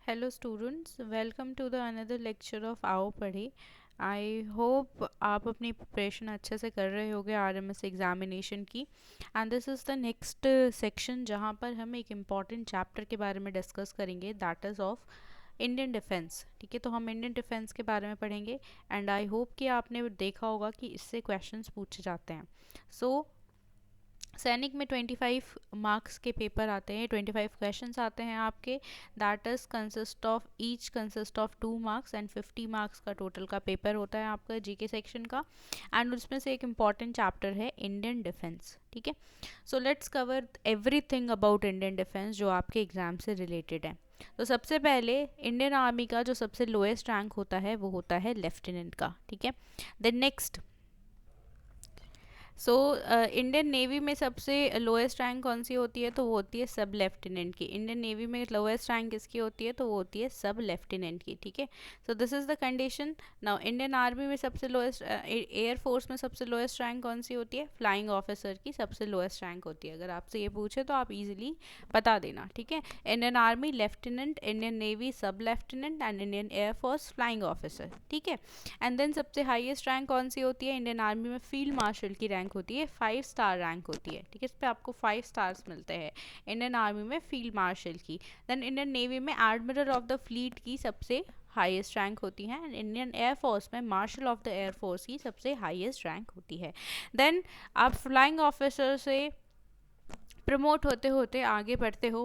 Hello students, welcome to the another lecture of आओ पढ़े। I hope आप अपनी प्रिपरेशन अच्छे से कर रहे होगे आरएमएस एग्जामिनेशन की। And this is the next section जहाँ पर हम एक इम्पॉर्टेंट चैप्टर के बारे में डिस्कस करेंगे, that is of Indian defence. ठीक है, तो हम इंडियन डिफेंस के बारे में पढ़ेंगे। एंड आई होप कि आपने देखा होगा कि इससे क्वेश्चंस पूछे जाते हैं। सो सैनिक में 25 मार्क्स के पेपर आते हैं, 25 क्वेश्चंस आते हैं आपके। That is consist of 2 marks and 50 marks का टोटल का पेपर होता है आपका जीके सेक्शन का। एंड उसमें से एक इम्पॉर्टेंट चैप्टर है इंडियन डिफेंस। ठीक है, so let's cover everything about Indian defence जो आपके एग्जाम से रिलेटेड है। तो सबसे पहले इंडियन आर्मी का जो सबसे लोएस्ट रैंक होता है वो होता है लेफ्टिनेंट का। ठीक है, देन नेक्स्ट इंडियन नेवी में सबसे लोएस्ट रैंक कौन सी होती है, तो वो होती है सब लेफ्टिनेंट की। इंडियन नेवी में लोएस्ट रैंक किसकी होती है, तो वो होती है सब लेफ्टिनेंट की। ठीक है, so this is the condition. Now Indian army में सबसे लोएस्ट, एयर फोर्स में सबसे लोएस्ट रैंक कौन सी होती है, फ्लाइंग ऑफिसर की सबसे लोएस्ट रैंक होती है। अगर आपसे ये पूछे तो आप इजीली बता देना। ठीक है, Indian army lieutenant, Indian navy sub lieutenant and Indian air force flying officer. ठीक है, एंड देन सबसे हाईएस्ट रैंक कौन सी होती है, इंडियन आर्मी में फील्ड मार्शल की रैंक होती है, 5 स्टार रैंक होती है। ठीक है, इस पे आपको 5 स्टार्स मिलते हैं इंडियन आर्मी में फील्ड मार्शल की। देन इंडियन नेवी में एडमिरल ऑफ द फ्लीट की सबसे हाईएस्ट रैंक होती है एंड इंडियन एयर फोर्स में marshal of the air force की सबसे हाईएस्ट रैंक होती है। देन आप फ्लाइंग ऑफिसर से प्रमोट होते होते आगे बढ़ते हो,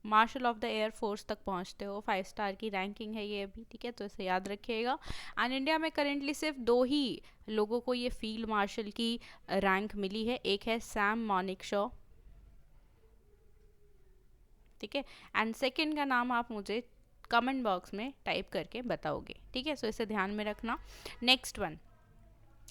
marshal of the air force तक पहुंचते हो, 5 स्टार की रैंकिंग है ये अभी। ठीक है, तो इसे याद रखिएगा। एंड इंडिया में करेंटली सिर्फ 2 ही लोगों को ये फील्ड मार्शल की रैंक मिली है। एक है सैम मॉनिकशॉ, ठीक है, एंड सेकंड का नाम आप मुझे कमेंट बॉक्स में टाइप करके बताओगे। ठीक है, सो इसे ध्यान में रखना। नेक्स्ट वन,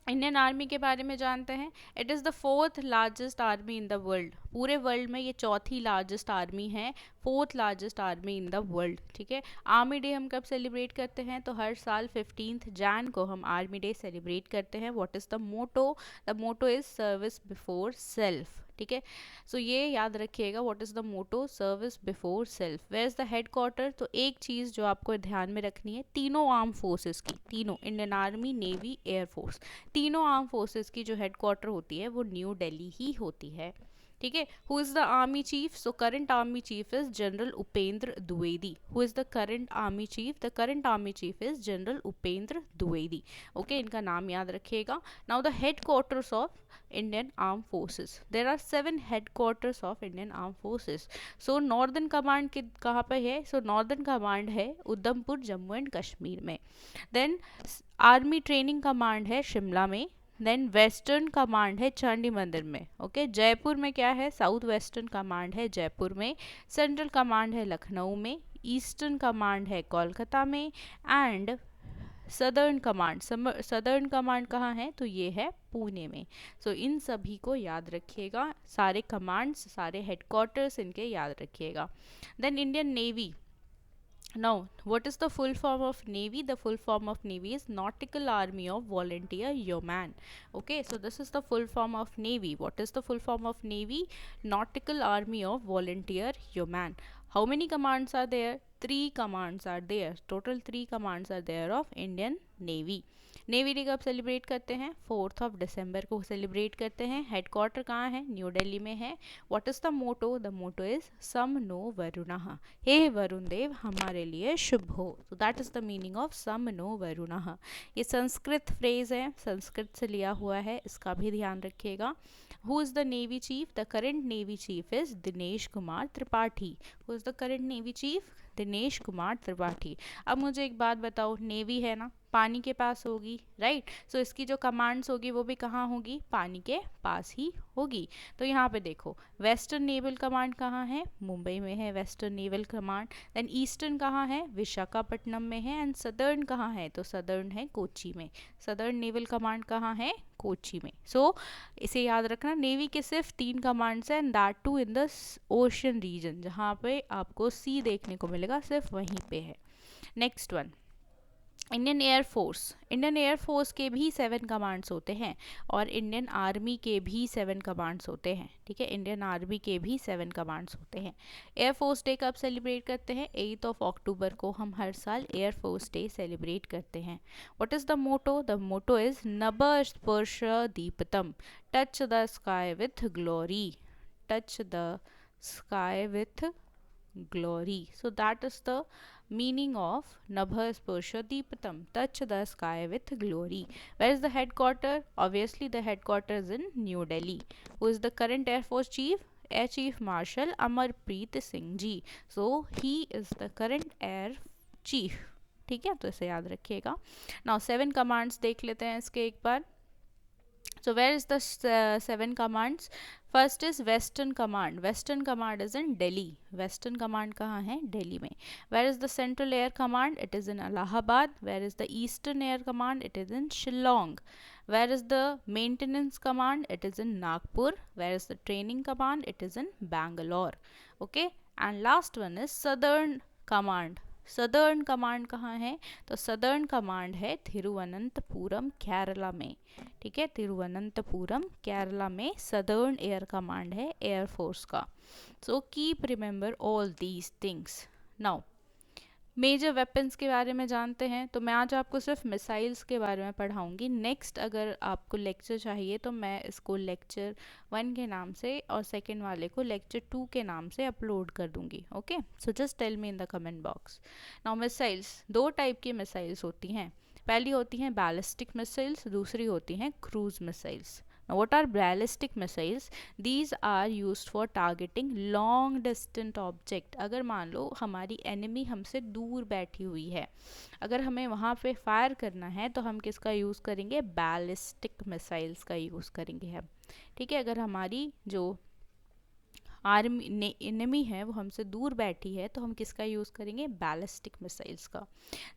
इंडियन आर्मी के बारे में जानते हैं। It is the 4th largest army in the world. पूरे वर्ल्ड में ये चौथी लार्जेस्ट आर्मी है, 4th largest army in the world. ठीक है, आर्मी डे हम कब सेलिब्रेट करते हैं, तो हर साल 15th जैन को हम आर्मी डे सेलिब्रेट करते हैं। What is the motto, the motto is service before self. ठीक है, सो ये याद रखिएगा, what is the motto, service before self. Where is the headquarter, तो एक चीज़ जो आपको ध्यान में रखनी है, तीनों आर्म फोर्सेस की, तीनों Indian army, navy, air force, तीनों आर्म फोर्सेस की जो हेडक्वार्टर होती है वो न्यू दिल्ली ही होती है। ठीक है, who is the army chief, so current army chief is general Upendra Dwivedi. Who is the current army chief, the current army chief is general Upendra Dwivedi. Okay, इनका नाम याद रखिएगा। Now the headquarters of Indian arm forces, there are 7 headquarters of Indian arm forces. So northern command कहाँ पे है, सो northern command है Udhampur, Jammu and Kashmir में। Then army training command है शिमला में। देन वेस्टर्न कमांड है चंडी मंदिर में। ओके, जयपुर में क्या है, साउथ वेस्टर्न कमांड है जयपुर में। सेंट्रल कमांड है लखनऊ में। ईस्टर्न कमांड है कोलकाता में। एंड सदर्न कमांड कहाँ है, तो ये है पुणे में। सो इन सभी को याद रखिएगा, सारे कमांड्स, सारे हेडक्वार्टर्स इनके याद रखिएगा। Then Indian navy, now what is the full form of navy, the full form of navy is nautical army of volunteer yeoman. Okay, so this is the full form of navy. What is the full form of navy, nautical army of volunteer yeoman. How many commands are there, 3 commands are there, total 3 commands are there of Indian Navy. Navy day कब celebrate करते हैं, 4 दिसंबर को celebrate करते हैं। Headquarter कहाँ है, new Delhi में है। What is the motto, the motto is सम नो वरुणः, हे वरुण देव हमारे लिए शुभ हो। तो that is the meaning of सम नो वरुणः। ये संस्कृत फ्रेज है, संस्कृत से लिया हुआ है, इसका भी ध्यान रखिएगा। Who is the navy chief, the current navy chief is Dinesh Kumar Tripathi. Who is the current navy chief, Dinesh Kumar Tripathi. अब मुझे एक बात बताओ, नेवी है ना, पानी के पास होगी, राइट। सो इसकी जो कमांड्स होगी वो भी कहाँ होगी, पानी के पास ही होगी। तो यहाँ पे देखो, वेस्टर्न नेवल कमांड कहाँ है, मुंबई में है western naval command. Then eastern कहाँ है, विशाखापट्टनम में है। एंड सदर्न कहाँ है, तो सदर्न है कोची में। सदर्न नेवल कमांड कहाँ है, कोची में। सो इसे याद रखना, नेवी के सिर्फ 3 कमांड्स हैं, and that too in the ocean region, जहाँ पे आपको सी देखने को मिलेगा सिर्फ वहीं पे है। नेक्स्ट वन, इंडियन एयरफोर्स के भी 7 कमांड्स होते हैं और इंडियन आर्मी के भी 7 कमांड्स होते हैं, ठीक है। इंडियन आर्मी के भी 7 कमांड्स होते हैं। एयरफोर्स डे कब सेलिब्रेट करते हैं? 8 अक्टूबर को हम हर साल एयरफोर्स डे सेलिब्रेट करते हैं। What is the motto? The motto is नभ स्पर्श दीप्तम, touch the sky with glory, touch the sky with glory. So that is the meaning of Nabha Sparsha Deepatam, touch the sky with glory. Where is the headquarter? Obviously the headquarter is in New Delhi. Who is the current Air Force Chief? Air Chief Marshal Amarpreet Singh ji. So he is the current Air Chief. ठीक है, तो इसे याद रखिएगा। Now 7 commands देख लेते हैं इसके एक बार। So where is the 7 commands? First is Western Command. Western Command is in Delhi. Western Command कहाँ है? Delhi में. Where is the Central Air Command? It is in Allahabad. Where is the Eastern Air Command? It is in Shillong. Where is the Maintenance Command? It is in Nagpur. Where is the Training Command? It is in Bangalore. Okay. And last one is Southern Command. Southern command कहाँ है? तो southern command है तिरुवनंतपुरम केरला में, ठीक है। तिरुवनंतपुरम केरला में southern air command है air force का। So keep remember all these things. Now major weapons के बारे में जानते हैं। तो मैं आज आपको सिर्फ मिसाइल्स के बारे में पढ़ाऊंगी। नेक्स्ट अगर आपको लेक्चर चाहिए तो मैं इसको लेक्चर 1 के नाम से और सेकंड वाले को लेक्चर 2 के नाम से अपलोड कर दूंगी। Okay, so just tell me in the comment box. Now missiles, 2 type की मिसाइल्स होती हैं। पहली होती हैं बैलिस्टिक मिसाइल्स, दूसरी होती हैं cruise missiles. Now, what are ballistic missiles? These are used for targeting long distant object. अगर मान लो हमारी एनिमी हमसे दूर बैठी हुई है, अगर हमें वहाँ पे फायर करना है तो हम किसका यूज़ करेंगे? बैलिस्टिक मिसाइल्स का यूज़ करेंगे हम, ठीक है। अगर हमारी जो एनिमी है वो हमसे दूर बैठी है तो हम किसका यूज़ करेंगे? बैलिस्टिक मिसाइल्स का।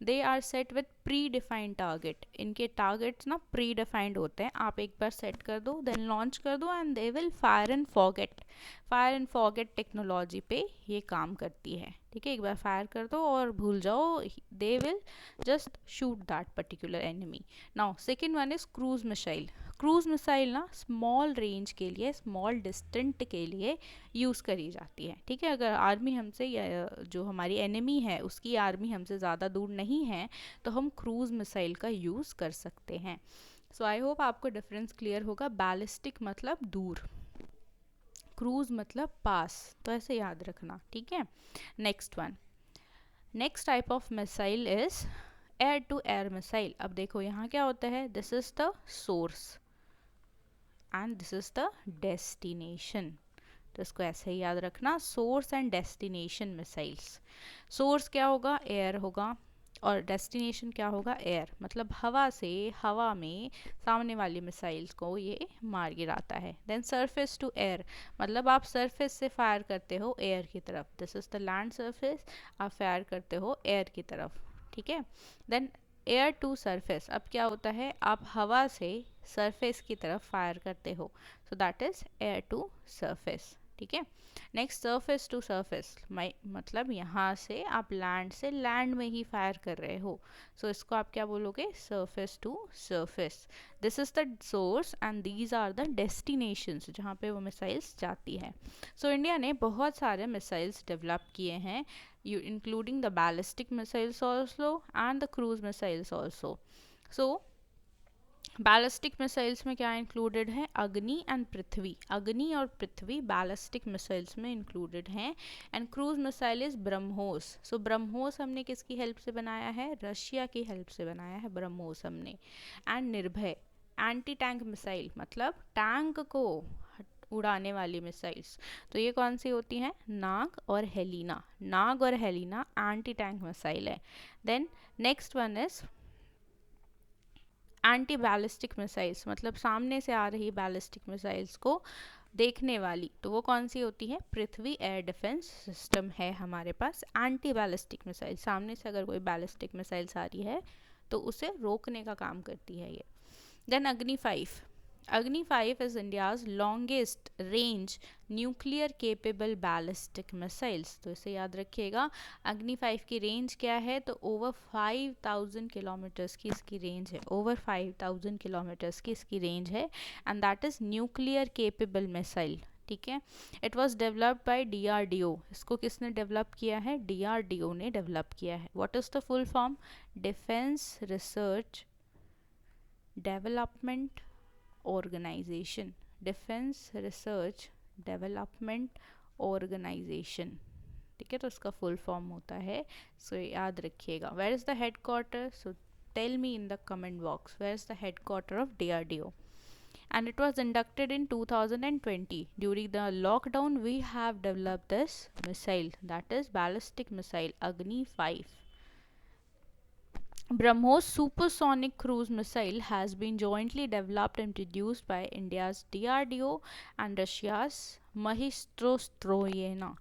They are set with predefined target. इनके टारगेट्स ना प्री डिफाइंड होते हैं। आप एक बार सेट कर दो, देन लॉन्च कर दो and they will fire and forget. Fire and forget technology पे ये काम करती है, ठीक है। एक बार फायर कर दो और भूल जाओ, they will just shoot that particular enemy. Now second one is cruise missile. Cruise missile ना स्मॉल रेंज के लिए, स्मॉल डिस्टेंट के लिए यूज़ करी जाती है, ठीक है। अगर आर्मी हमसे जो हमारी एनिमी है उसकी आर्मी हमसे ज़्यादा दूर नहीं है तो हम क्रूज मिसाइल का यूज़ कर सकते हैं। सो आई होप आपको डिफरेंस क्लियर होगा। बैलिस्टिक मतलब दूर, क्रूज मतलब पास, तो ऐसे याद रखना, ठीक है। Next one, next type of missile is air to air missile. अब देखो यहाँ क्या होता है, this is the source and this is the destination. तो इसको ऐसे ही याद रखना, source and destination missiles. Source क्या होगा? एयर होगा, और डेस्टिनेशन क्या होगा? एयर। मतलब हवा से, हवा में सामने वाली मिसाइल्स को ये मार गिराता है। देन सरफेस टू एयर, मतलब आप सरफेस से फायर करते हो एयर की तरफ। This is the land surface, आप फायर करते हो एयर की तरफ, ठीक है। देन एयर टू सरफेस, अब क्या होता है? आप हवा से सरफेस की तरफ फायर करते हो, so that is air to surface, ठीक है। नेक्स्ट सरफेस टू सरफेस, मतलब यहाँ से आप लैंड से लैंड में ही फायर कर रहे हो, सो इसको आप क्या बोलोगे? Surface to surface. This is the source and these are the destinations जहाँ पे वो मिसाइल्स जाती है। सो इंडिया ने बहुत सारे मिसाइल्स डेवलप किए हैं, including the ballistic missiles also and the cruise missiles also. So ballistic missiles में क्या इंक्लूडेड है? अग्नि एंड पृथ्वी। अग्नि और पृथ्वी बैलिस्टिक मिसाइल्स में इंक्लूडेड हैं। And cruise missile is BrahMos. So BrahMos हमने किसकी हेल्प से बनाया है? रशिया की हेल्प से बनाया है ब्रह्मोस हमने। एंड निर्भय एंटी टैंक मिसाइल, मतलब टैंक को उड़ाने वाली मिसाइल्स। तो ये कौन सी होती हैं? नाग और हेलिना। नाग और हेलिना एंटी टैंक मिसाइल है। Then next one is anti ballistic missiles, मतलब सामने से आ रही बैलिस्टिक मिसाइल्स को देखने वाली, तो वो कौन सी होती है? पृथ्वी एयर डिफेंस सिस्टम है हमारे पास। एंटी बैलिस्टिक मिसाइल, सामने से अगर कोई बैलिस्टिक मिसाइल्स आ रही है तो उसे रोकने का काम करती है ये। देन अग्नि 5। Agni 5 is India's longest range nuclear capable ballistic missiles. तो इसे याद रखिएगा, अग्नि 5 की रेंज क्या है, तो ओवर 5000 किलोमीटर्स की इसकी रेंज है, ओवर 5000 किलोमीटर्स की इसकी रेंज है, and that is nuclear capable missile. ठीक है। It was developed by DRDO। इसको किसने डेवलप किया है, DRDO ने डेवलप किया है। What is the full form, defence research development organisation, defence research development organisation. ठीक है, तो इसका फुल फॉर्म होता है, सो याद रखिएगा। Where is the head quarter, so tell me in the comment box, where is the head quarter of DRDO। And it was inducted in 2020. During the lockdown, we have developed this missile, that is ballistic missile Agni 5. BrahMos supersonic cruise missile has been jointly developed and produced by India's DRDO and Russia's Mahistrovstroyena।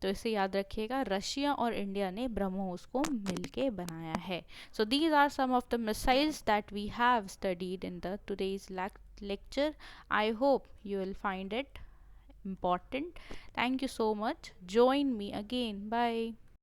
तो इसे याद रखिएगा, Russia और India ने ब्रह्मोस को मिलके बनाया है। So these are some of the missiles that we have studied in the today's lecture. I hope you will find it important. Thank you so much. Join me again. Bye.